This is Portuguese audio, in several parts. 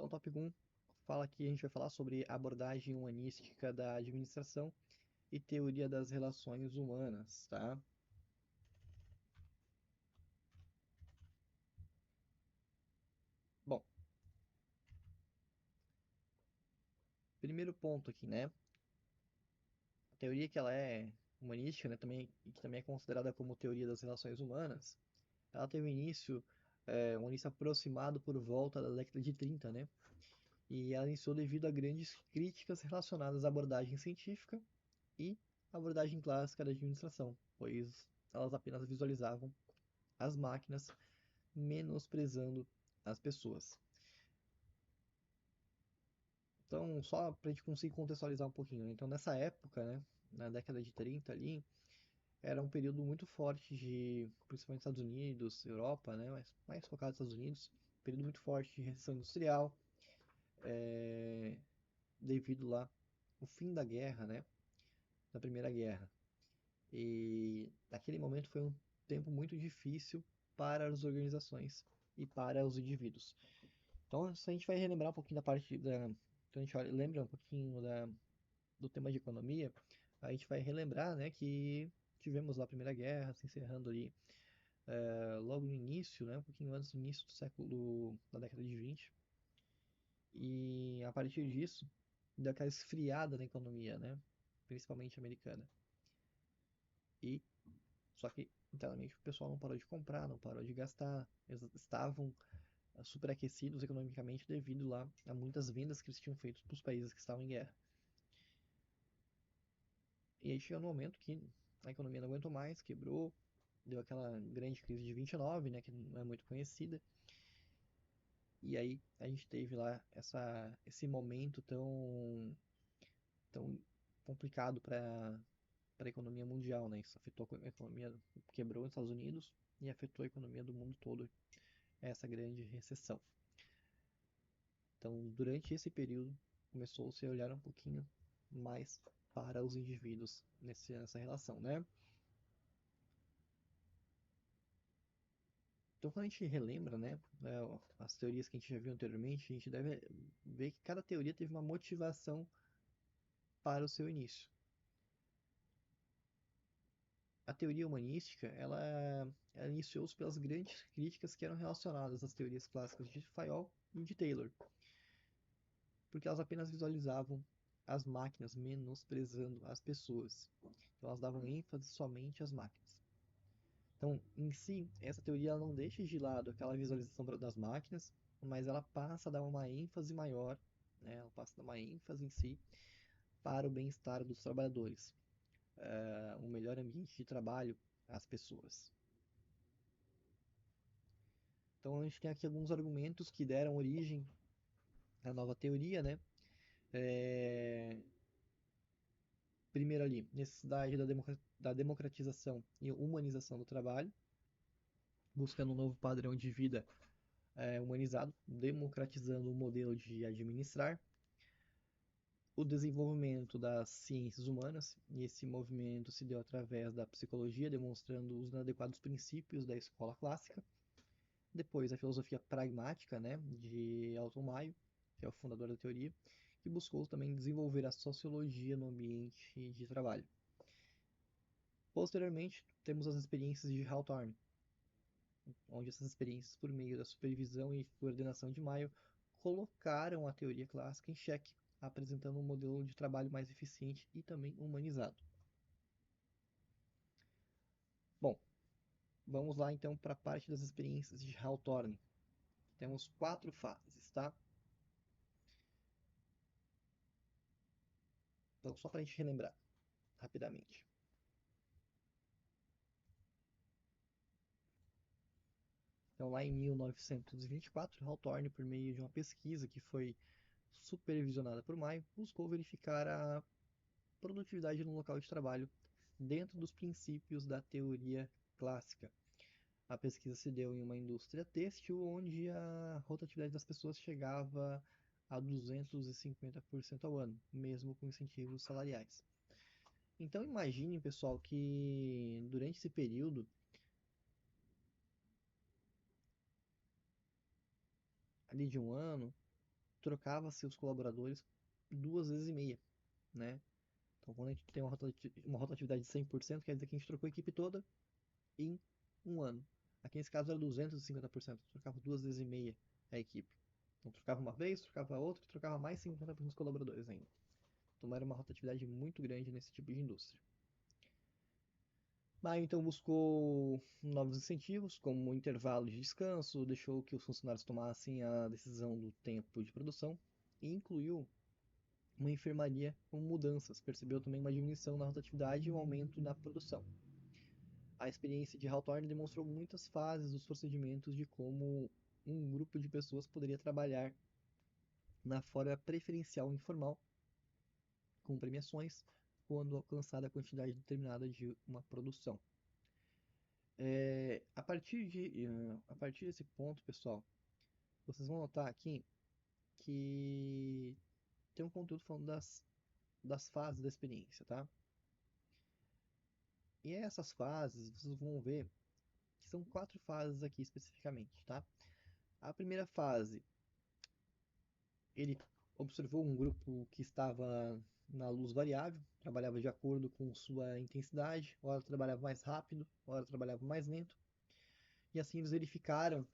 Então, tópico 1 fala que a gente vai falar sobre abordagem humanística da administração e teoria das relações humanas, tá? Bom, primeiro ponto aqui, né? A teoria que ela é humanística, né, também, e que também é considerada como teoria das relações humanas, ela teve um início aproximado por volta da década de 30, né? E ela iniciou devido a grandes críticas relacionadas à abordagem científica e abordagem clássica da administração, pois elas apenas visualizavam as máquinas menosprezando as pessoas. Então, só para a gente conseguir contextualizar um pouquinho, né? Então, nessa época, né, na década de 30 ali, era um período muito forte principalmente Estados Unidos, Europa, né, mas mais focado nos Estados Unidos, período muito forte de recessão industrial, é, devido lá o fim da guerra, né, da Primeira Guerra. E naquele momento foi um tempo muito difícil para as organizações e para os indivíduos. Então, se a gente vai relembrar um pouquinho da parte da. Então, a gente lembra um pouquinho do tema de economia, a gente vai relembrar, né, que tivemos lá a Primeira Guerra, se encerrando ali logo no início, né, um pouquinho antes do início da década de 20. E a partir disso, deu aquela esfriada na economia, né, principalmente americana. E só que internamente o pessoal não parou de comprar, não parou de gastar, eles estavam superaquecidos economicamente devido lá a muitas vendas que eles tinham feito para os países que estavam em guerra. E aí chegou no momento que a economia não aguentou mais, quebrou, deu aquela grande crise de 29, né, que não é muito conhecida. E aí a gente teve lá esse momento tão complicado para a economia mundial, né? Isso afetou a economia, quebrou os Estados Unidos e afetou a economia do mundo todo, essa grande recessão. Então, durante esse período, começou-se a olhar um pouquinho mais para os indivíduos nessa relação, né? Então, quando a gente relembra, né, as teorias que a gente já viu anteriormente, a gente deve ver que cada teoria teve uma motivação para o seu início. A teoria humanística, ela iniciou-se pelas grandes críticas que eram relacionadas às teorias clássicas de Fayol e de Taylor, porque elas apenas visualizavam as máquinas menosprezando as pessoas. Então, elas davam ênfase somente às máquinas. Então, em si, essa teoria ela não deixa de lado aquela visualização das máquinas, mas ela passa a dar uma ênfase maior, né? Ela passa a dar uma ênfase em si para o bem-estar dos trabalhadores, um melhor ambiente de trabalho às pessoas. Então, a gente tem aqui alguns argumentos que deram origem à nova teoria, né? É, Primeiro ali, necessidade da democratização e humanização do trabalho, buscando um novo padrão de vida humanizado, democratizando o modelo de administrar, o desenvolvimento das ciências humanas, e esse movimento se deu através da psicologia, demonstrando os inadequados princípios da escola clássica. Depois, a filosofia pragmática, né, de Alton Maio, que é o fundador da teoria, que buscou também desenvolver a sociologia no ambiente de trabalho. Posteriormente, temos as experiências de Hawthorne, onde essas experiências, por meio da supervisão e coordenação de Maio, colocaram a teoria clássica em xeque, apresentando um modelo de trabalho mais eficiente e também humanizado. Bom, vamos lá então para a parte das experiências de Hawthorne. Temos 4 fases, tá? Então, só para a gente relembrar rapidamente. Então, lá em 1924, Hawthorne, por meio de uma pesquisa que foi supervisionada por Maio, buscou verificar a produtividade no local de trabalho dentro dos princípios da teoria clássica. A pesquisa se deu em uma indústria têxtil onde a rotatividade das pessoas chegava a 250% ao ano, mesmo com incentivos salariais. Então imagine, pessoal, que durante esse período, ali de um ano, trocava seus colaboradores 2 vezes e meia, né? Então, quando a gente tem uma rotatividade de 100%, quer dizer que a gente trocou a equipe toda em um ano. Aqui nesse caso era 250%, trocava 2 vezes e meia a equipe. Então trocava uma vez, trocava outra, trocava mais 50% dos colaboradores ainda. Então era uma rotatividade muito grande nesse tipo de indústria. Maio então buscou novos incentivos, como intervalo de descanso, deixou que os funcionários tomassem a decisão do tempo de produção e incluiu uma enfermaria com mudanças. Percebeu também uma diminuição na rotatividade e um aumento na produção. A experiência de Hawthorne demonstrou muitas fases dos procedimentos de como um grupo de pessoas poderia trabalhar na forma preferencial informal, com premiações, quando alcançada a quantidade determinada de uma produção. A partir desse ponto, pessoal, vocês vão notar aqui que tem um conteúdo falando das fases da experiência, tá? E essas fases, vocês vão ver que são 4 fases aqui especificamente, tá? A primeira fase, ele observou um grupo que estava na luz variável, trabalhava de acordo com sua intensidade, ora trabalhava mais rápido, ora trabalhava mais lento, e assim eles verificaram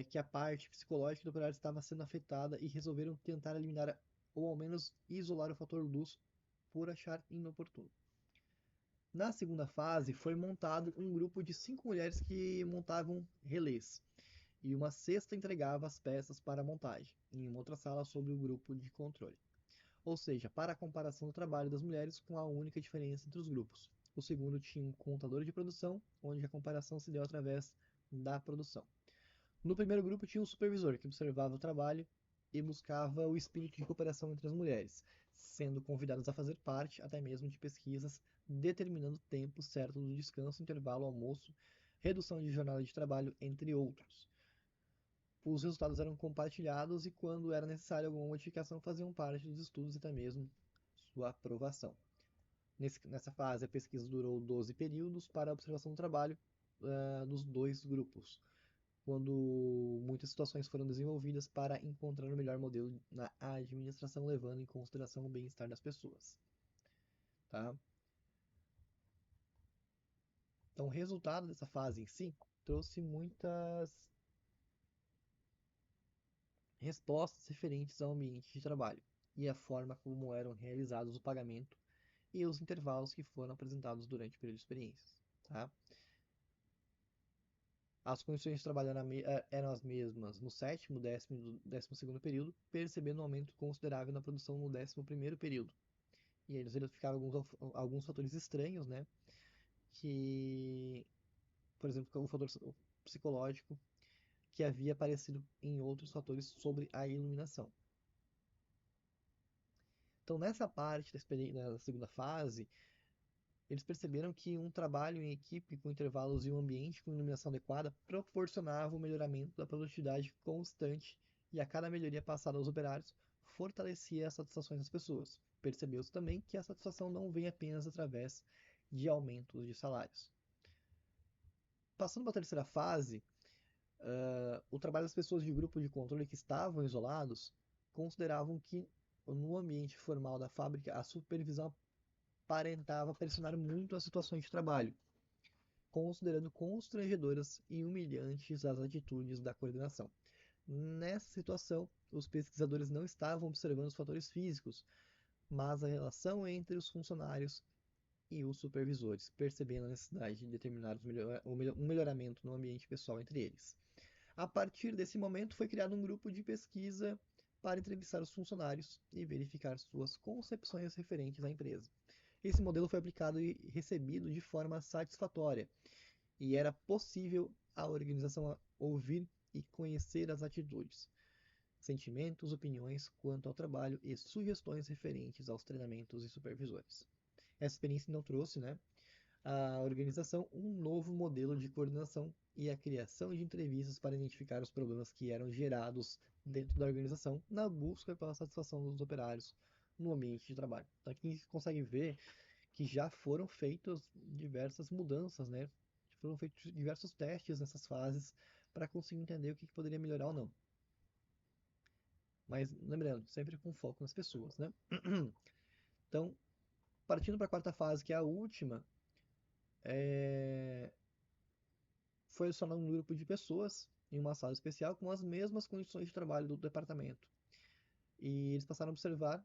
que a parte psicológica do operário estava sendo afetada e resolveram tentar eliminar ou ao menos isolar o fator luz por achar inoportuno. Na segunda fase, foi montado um grupo de 5 mulheres que montavam relés, e uma sexta entregava as peças para a montagem, em uma outra sala sob o grupo de controle. Ou seja, para a comparação do trabalho das mulheres com a única diferença entre os grupos. O segundo tinha um contador de produção, onde a comparação se deu através da produção. No primeiro grupo tinha um supervisor que observava o trabalho e buscava o espírito de cooperação entre as mulheres, sendo convidadas a fazer parte até mesmo de pesquisas determinando o tempo certo do descanso, intervalo, almoço, redução de jornada de trabalho, entre outros. Os resultados eram compartilhados e, quando era necessário alguma modificação, faziam parte dos estudos e até mesmo sua aprovação. Nessa fase, a pesquisa durou 12 períodos para a observação do trabalho dos dois grupos, quando muitas situações foram desenvolvidas para encontrar o melhor modelo na administração, levando em consideração o bem-estar das pessoas. Tá? Então, o resultado dessa fase em si trouxe muitas respostas referentes ao ambiente de trabalho e a forma como eram realizados o pagamento e os intervalos que foram apresentados durante o período de experiências. Tá? As condições de trabalho eram as mesmas no sétimo, décimo e 12º período, percebendo um aumento considerável na produção no 11º período. E eles verificaram alguns fatores estranhos, né? Que, por exemplo, o fator psicológico que havia aparecido em outros fatores sobre a iluminação. Então, nessa parte da segunda fase, eles perceberam que um trabalho em equipe com intervalos e um ambiente com iluminação adequada proporcionava o melhoramento da produtividade constante, e a cada melhoria passada aos operários fortalecia a satisfação das pessoas. Percebeu-se também que a satisfação não vem apenas através de aumentos de salários. Passando para a terceira fase, o trabalho das pessoas de grupo de controle que estavam isolados consideravam que no ambiente formal da fábrica a supervisão aparentava pressionar muito as situações de trabalho, considerando constrangedoras e humilhantes as atitudes da coordenação. Nessa situação, os pesquisadores não estavam observando os fatores físicos, mas a relação entre os funcionários e os supervisores, percebendo a necessidade de determinar um melhoramento no ambiente pessoal entre eles. A partir desse momento, foi criado um grupo de pesquisa para entrevistar os funcionários e verificar suas concepções referentes à empresa. Esse modelo foi aplicado e recebido de forma satisfatória, e era possível a organização ouvir e conhecer as atitudes, sentimentos, opiniões quanto ao trabalho e sugestões referentes aos treinamentos e supervisores. Essa experiência não trouxe, né, à organização um novo modelo de coordenação e a criação de entrevistas para identificar os problemas que eram gerados dentro da organização na busca pela satisfação dos operários no ambiente de trabalho. Então aqui a gente consegue ver que já foram feitas diversas mudanças, né? Foram feitos diversos testes nessas fases para conseguir entender o que poderia melhorar ou não. Mas lembrando, sempre com foco nas pessoas, né? Então, partindo para a quarta fase, que é a última, é... foi adicionado um grupo de pessoas em uma sala especial com as mesmas condições de trabalho do departamento. E eles passaram a observar,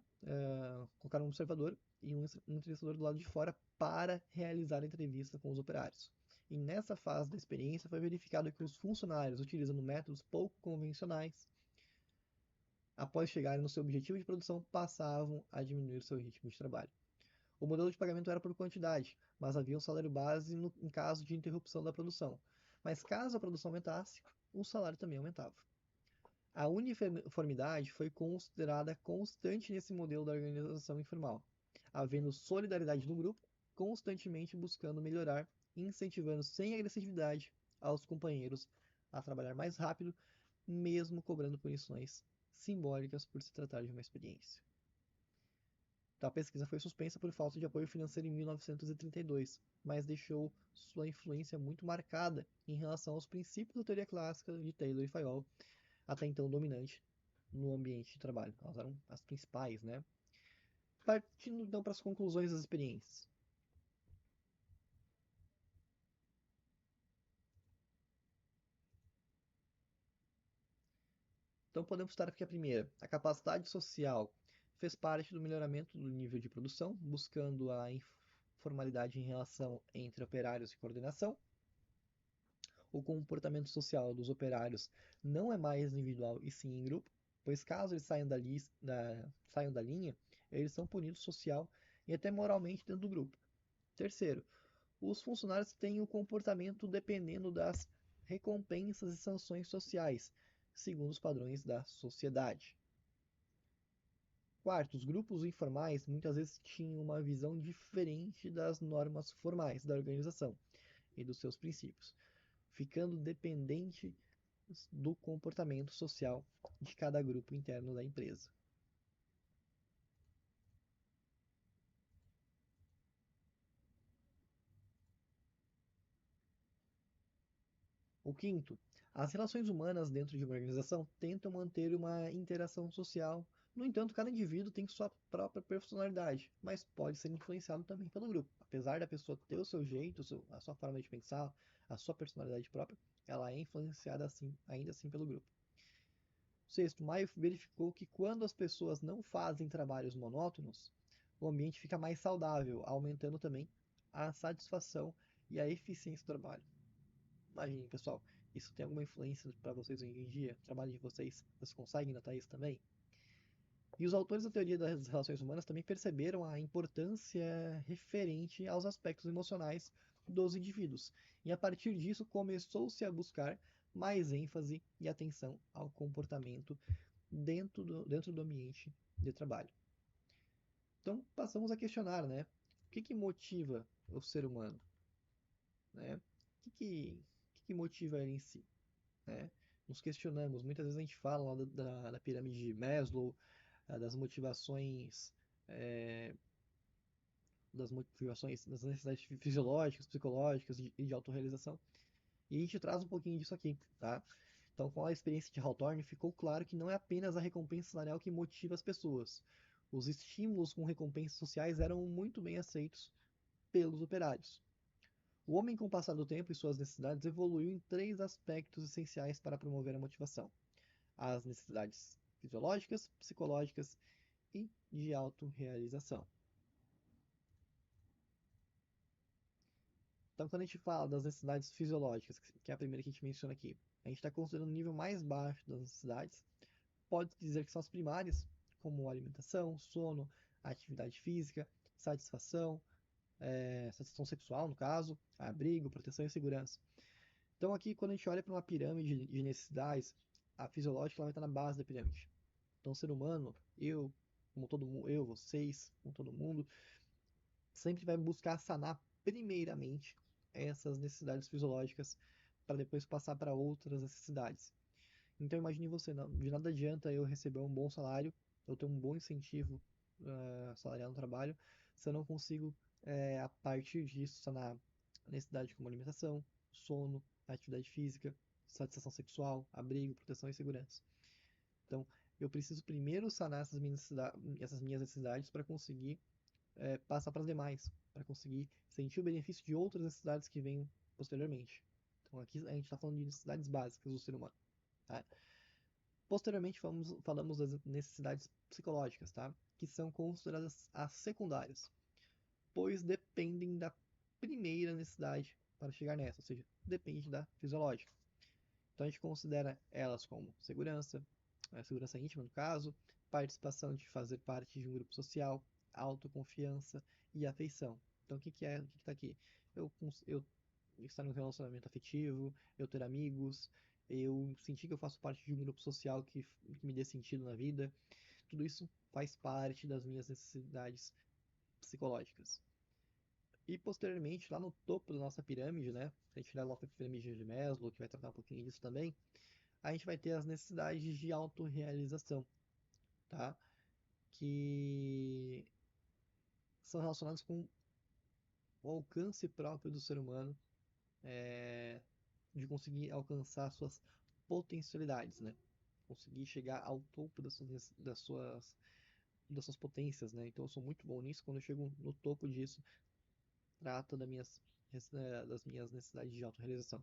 colocaram um observador e um entrevistador do lado de fora para realizar a entrevista com os operários. E nessa fase da experiência foi verificado que os funcionários, utilizando métodos pouco convencionais, após chegarem no seu objetivo de produção, passavam a diminuir o seu ritmo de trabalho. O modelo de pagamento era por quantidade, mas havia um salário base em caso de interrupção da produção. Mas caso a produção aumentasse, o salário também aumentava. A uniformidade foi considerada constante nesse modelo da organização informal, havendo solidariedade no grupo, constantemente buscando melhorar e incentivando sem agressividade aos companheiros a trabalhar mais rápido, mesmo cobrando punições simbólicas por se tratar de uma experiência. A pesquisa foi suspensa por falta de apoio financeiro em 1932, mas deixou sua influência muito marcada em relação aos princípios da teoria clássica de Taylor e Fayol, até então dominante no ambiente de trabalho. Elas eram as principais, né? Partindo então para as conclusões das experiências. Então podemos citar aqui a primeira. A capacidade social fez parte do melhoramento do nível de produção, buscando a informalidade em relação entre operários e coordenação. O comportamento social dos operários não é mais individual e sim em grupo, pois caso eles saiam da linha, eles são punidos social e até moralmente dentro do grupo. Terceiro, os funcionários têm o comportamento dependendo das recompensas e sanções sociais, segundo os padrões da sociedade. Quarto, os grupos informais muitas vezes tinham uma visão diferente das normas formais da organização e dos seus princípios, ficando dependente do comportamento social de cada grupo interno da empresa. O quinto, as relações humanas dentro de uma organização tentam manter uma interação social. No entanto, cada indivíduo tem sua própria personalidade, mas pode ser influenciado também pelo grupo. Apesar da pessoa ter o seu jeito, a sua forma de pensar, a sua personalidade própria, ela é influenciada assim, ainda assim pelo grupo. Sexto, Maio verificou que quando as pessoas não fazem trabalhos monótonos, o ambiente fica mais saudável, aumentando também a satisfação e a eficiência do trabalho. Imaginem, pessoal, isso tem alguma influência para vocês hoje em dia? O trabalho de vocês, vocês conseguem notar isso também? E os autores da teoria das relações humanas também perceberam a importância referente aos aspectos emocionais dos indivíduos. E a partir disso começou-se a buscar mais ênfase e atenção ao comportamento dentro do ambiente de trabalho. Então passamos a questionar, né? O que motiva o ser humano? Né? O que motiva ele em si? Né? Nos questionamos. Muitas vezes a gente fala lá da pirâmide de Maslow, das motivações, é, das necessidades fisiológicas, psicológicas e de autorrealização. E a gente traz um pouquinho disso aqui, tá? Então, com a experiência de Hawthorne, ficou claro que não é apenas a recompensa salarial que motiva as pessoas. Os estímulos com recompensas sociais eram muito bem aceitos pelos operários. O homem, com o passar do tempo e suas necessidades, evoluiu em três aspectos essenciais para promover a motivação: as necessidades fisiológicas, psicológicas e de autorrealização. Então, quando a gente fala das necessidades fisiológicas, que é a primeira que a gente menciona aqui, a gente está considerando o nível mais baixo das necessidades. Pode dizer que são as primárias, como alimentação, sono, atividade física, satisfação, satisfação sexual, no caso, abrigo, proteção e segurança. Então, aqui, quando a gente olha para uma pirâmide de necessidades, a fisiológica ela vai estar na base da pirâmide. Então, o ser humano, eu, como todo mundo, eu, vocês, como todo mundo, sempre vai buscar sanar primeiramente essas necessidades fisiológicas para depois passar para outras necessidades. Então imagine você, de nada adianta eu receber um bom salário, eu ter um bom incentivo salarial no trabalho, se eu não consigo, a partir disso, sanar necessidade como alimentação, sono, atividade física, satisfação sexual, abrigo, proteção e segurança. Então, eu preciso primeiro sanar essas minhas necessidades para conseguir passar para as demais, para conseguir sentir o benefício de outras necessidades que vêm posteriormente. Então aqui a gente está falando de necessidades básicas do ser humano. Tá? Posteriormente falamos das necessidades psicológicas, tá? Que são consideradas as secundárias, pois dependem da primeira necessidade para chegar nessa, ou seja, depende da fisiológica. Então a gente considera elas como segurança, segurança íntima no caso, participação de fazer parte de um grupo social, autoconfiança e afeição. Então o que que está aqui? Eu estar em um relacionamento afetivo, eu ter amigos, eu sentir que eu faço parte de um grupo social que me dê sentido na vida. Tudo isso faz parte das minhas necessidades psicológicas. E posteriormente, lá no topo da nossa pirâmide, né? Se a gente olhar lá para a pirâmide de Maslow, que vai tratar um pouquinho disso também, a gente vai ter as necessidades de autorrealização, tá? Que são relacionadas com o alcance próprio do ser humano, de conseguir alcançar suas potencialidades, né? Conseguir chegar ao topo das suas potências, né? Então eu sou muito bom nisso. Quando eu chego no topo disso, trata das minhas necessidades de autorrealização,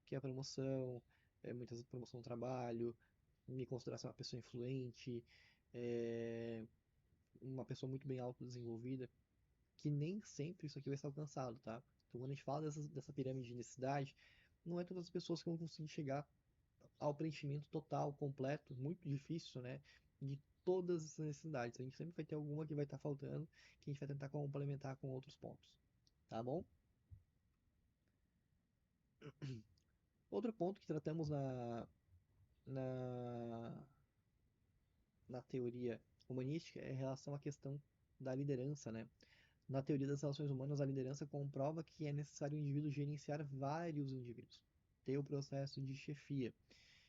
que é a promoção, muitas vezes promoção no trabalho, me considerar ser uma pessoa influente, é, uma pessoa muito bem autodesenvolvida, que nem sempre isso aqui vai ser alcançado, tá? Então, quando a gente fala dessa pirâmide de necessidade, não é todas as pessoas que vão conseguir chegar ao preenchimento total, completo, muito difícil, né? De todas essas necessidades. A gente sempre vai ter alguma que vai estar faltando, que a gente vai tentar complementar com outros pontos, tá bom? Outro ponto que tratamos na, na teoria humanística é em relação à questão da liderança, né? Na teoria das relações humanas, a liderança comprova que é necessário o indivíduo gerenciar vários indivíduos, ter o processo de chefia.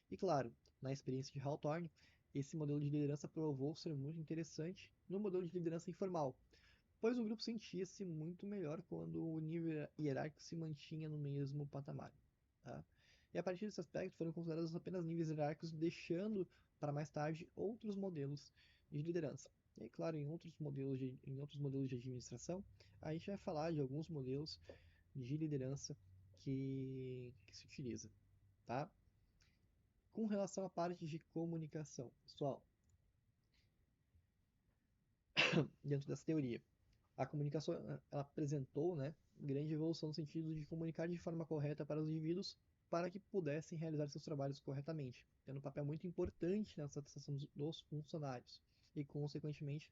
E claro, na experiência de Hawthorne, esse modelo de liderança provou ser muito interessante no modelo de liderança informal, pois o grupo sentia-se muito melhor quando o nível hierárquico se mantinha no mesmo patamar. Tá? E a partir desse aspecto foram considerados apenas níveis hierárquicos, deixando para mais tarde outros modelos de liderança. E aí, claro, em outros modelos de administração, a gente vai falar de alguns modelos de liderança que se utiliza. Tá? Com relação à parte de comunicação, pessoal, dentro dessa teoria, a comunicação ela apresentou, né, grande evolução no sentido de comunicar de forma correta para os indivíduos para que pudessem realizar seus trabalhos corretamente, tendo um papel muito importante na satisfação dos funcionários e, consequentemente,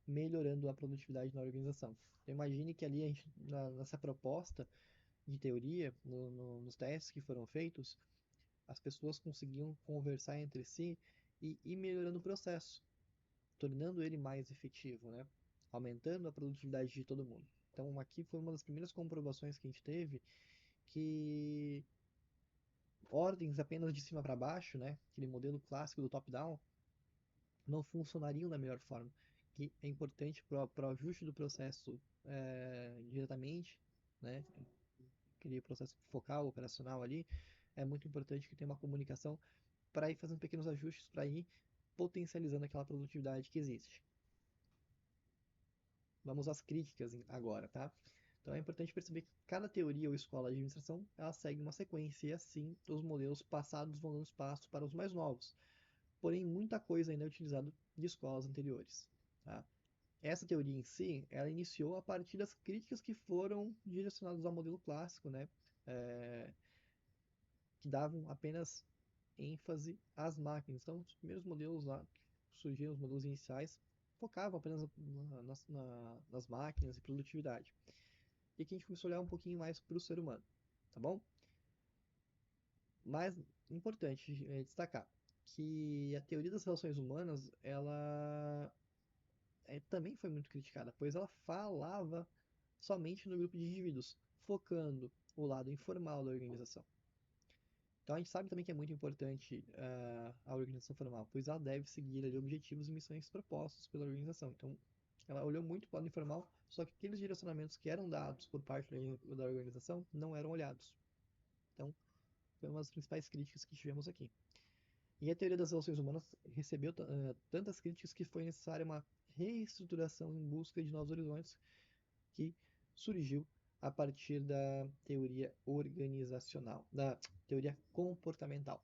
melhorando a produtividade na organização. Então, imagine que ali nessa proposta de teoria, nos testes que foram feitos, as pessoas conseguiam conversar entre si e ir melhorando o processo, tornando ele mais efetivo, né? Aumentando a produtividade de todo mundo. Então, aqui foi uma das primeiras comprovações que a gente teve que ordens apenas de cima para baixo, né? Aquele modelo clássico do top-down, não funcionariam da melhor forma. Que é importante para o ajuste do processo diretamente, né? Aquele processo focal, operacional ali, é muito importante que tenha uma comunicação para ir fazendo pequenos ajustes, para ir potencializando aquela produtividade que existe. Vamos às críticas agora, tá? Então é importante perceber que cada teoria ou escola de administração ela segue uma sequência e assim os modelos passados vão dando espaço para os mais novos. Porém, muita coisa ainda é utilizada de escolas anteriores. Tá? Essa teoria em si, ela iniciou a partir das críticas que foram direcionadas ao modelo clássico, né? É, que davam apenas ênfase às máquinas. Então, os primeiros modelos lá que surgiram, os modelos iniciais, focavam apenas nas máquinas e produtividade. E aqui a gente começou a olhar um pouquinho mais para o ser humano, tá bom? Mas importante destacar que a teoria das relações humanas, ela também foi muito criticada, pois ela falava somente no grupo de indivíduos, focando o lado informal da organização. Então a gente sabe também que é muito importante a organização formal, pois ela deve seguir ali, objetivos e missões propostos pela organização. Então ela olhou muito para o lado informal, só que aqueles direcionamentos que eram dados por parte da organização não eram olhados. Então foi uma das principais críticas que tivemos aqui. E a teoria das relações humanas recebeu tantas críticas que foi necessária uma reestruturação em busca de novos horizontes que surgiu a partir da teoria organizacional, da teoria comportamental.